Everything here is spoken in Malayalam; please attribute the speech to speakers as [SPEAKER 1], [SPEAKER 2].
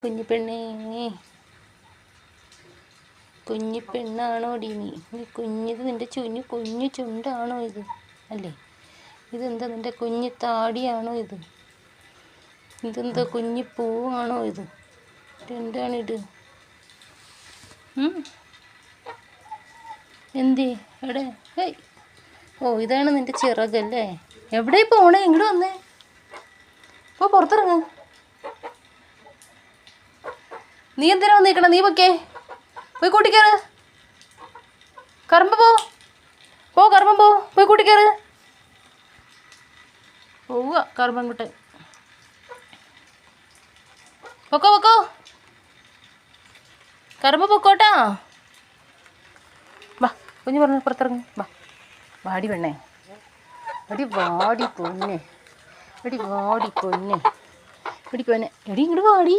[SPEAKER 1] കുഞ്ഞു പെണ്ണേ, കുഞ്ഞു പെണ്ണാണോ ഡി നീ? കുഞ്ഞിത് നിൻ്റെ കുഞ്ഞു ചുണ്ടാണോ ഇത്? അല്ലേ, ഇതെന്താ നിൻ്റെ കുഞ്ഞു താടിയാണോ ഇത്? ഇതെന്താ കുഞ്ഞു പൂവാണോ ഇത്? എന്താണിത്? എന്തേ എവിടെ? ഹേയ്, ഓ ഇതാണ് നിൻ്റെ ചിറകല്ലേ? എവിടെ പോണേ? ഇങ്ങോട്ട് വന്നേ, ഇപ്പോൾ പുറത്തിറങ്ങ. നീ എന്തിനാ വന്നിരിക്കണം? നീ പൊക്കേ, പോയി കൂട്ടിക്കയറ്. കറമ്പ പോ കറമ്പം പോ, പോയി കൂട്ടിക്കയറ്. പോവുക കറമ്പൻകുട്ടൻ. പൊക്കോ കറമ്പ പൊക്കോട്ടാ. വാ കുഞ്ഞു പറഞ്ഞു പുറത്തിറങ്ങി. വാടി പെണ്ണേ, വാടി പൊന്നെ, വാടി പൊന്നെ, എടി ഇങ്ങോട്ട് വാടി.